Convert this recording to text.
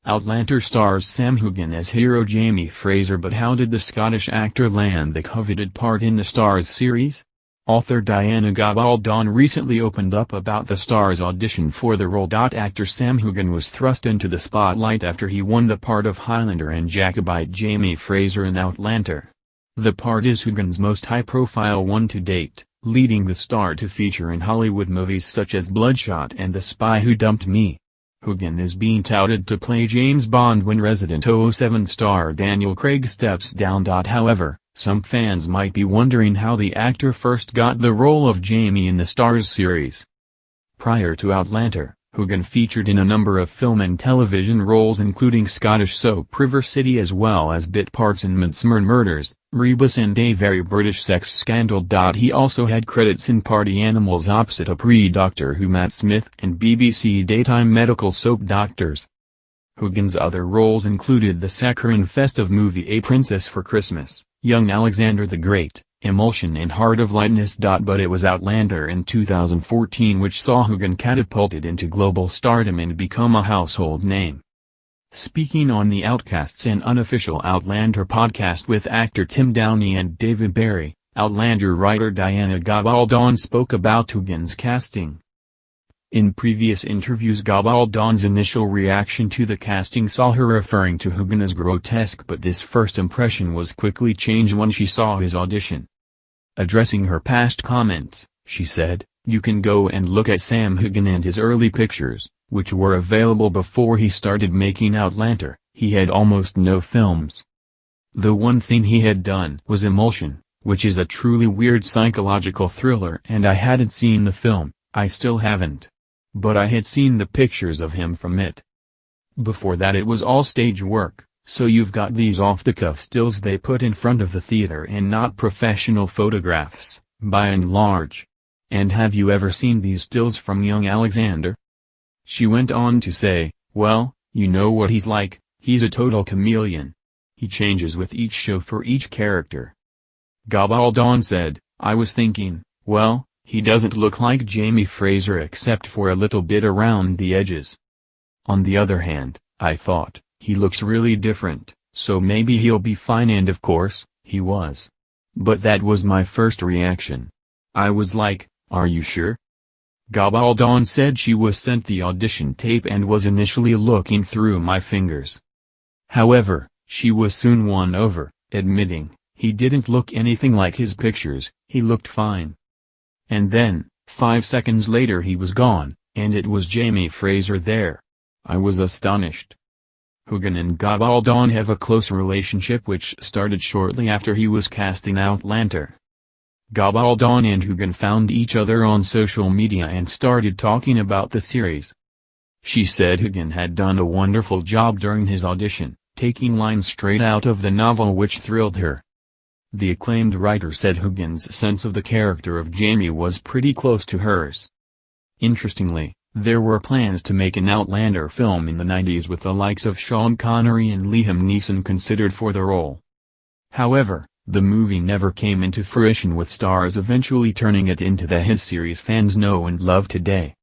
Outlander stars Sam Heu as hero Jamie Fraser, but how did the Scottish actor land the coveted part in the Stars series? Author Diana Gabaldon recently opened up about the Stars audition for the role. Actor Sam Heu was thrust into the spotlight after he won the part of Highlander and Jacobite Jamie Fraser in Outlander. The part is Heu's most high-profile one to date, leading the star to feature in Hollywood movies such as Bloodshot and The Spy Who Dumped Me. Heu is being touted to play James Bond when Resident 007 star Daniel Craig steps down. However, some fans might be wondering how the actor first got the role of Jamie in the Stars series. Prior to Outlander, Heu featured in a number of film and television roles including Scottish soap River City as well as bit parts in Midsomer Murders, Rebus and A Very British Sex Scandal. He also had credits in Party Animals opposite a pre-Doctor Who Matt Smith and BBC daytime medical soap Doctors. Heu's other roles included the saccharine festive movie A Princess for Christmas, Young Alexander the Great, Emulsion and Heart of Lightness. But it was Outlander in 2014 which saw Heu catapulted into global stardom and become a household name. Speaking on the Outcasts and unofficial Outlander podcast with actor Tim Downey and David Barry, Outlander writer Diana Gabaldon spoke about Heu's casting. In previous interviews, Gabaldon's initial reaction to the casting saw her referring to Heu as grotesque, but this first impression was quickly changed when she saw his audition. Addressing her past comments, she said, "You can go and look at Sam Heu and his early pictures, which were available before he started making Outlander. He had almost no films. The one thing he had done was Emulsion, which is a truly weird psychological thriller, and I hadn't seen the film. I still haven't. But I had seen the pictures of him from it. Before that it was all stage work. So you've got these off-the-cuff stills they put in front of the theater and not professional photographs, by and large. And have you ever seen these stills from young Alexander?" She went on to say, "Well, you know what he's like, he's a total chameleon. He changes with each show for each character." Gabaldon said, "I was thinking, well, he doesn't look like Jamie Fraser except for a little bit around the edges. On the other hand, I thought, he looks really different, so maybe he'll be fine, and of course, he was. But that was my first reaction. I was like, are you sure?" Gabaldon said she was sent the audition tape and was initially looking through my fingers. However, she was soon won over, admitting, "He didn't look anything like his pictures, he looked fine." And then, 5 seconds later he was gone, and it was Jamie Fraser there. I was astonished. Heu and Gabaldon have a close relationship which started shortly after he was cast in Outlander. Gabaldon and Heu found each other on social media and started talking about the series. She said Heu had done a wonderful job during his audition, taking lines straight out of the novel which thrilled her. The acclaimed writer said Heu's sense of the character of Jamie was pretty close to hers. Interestingly, there were plans to make an Outlander film in the 90s with the likes of Sean Connery and Liam Neeson considered for the role. However, the movie never came into fruition, with Stars eventually turning it into the hit series fans know and love today.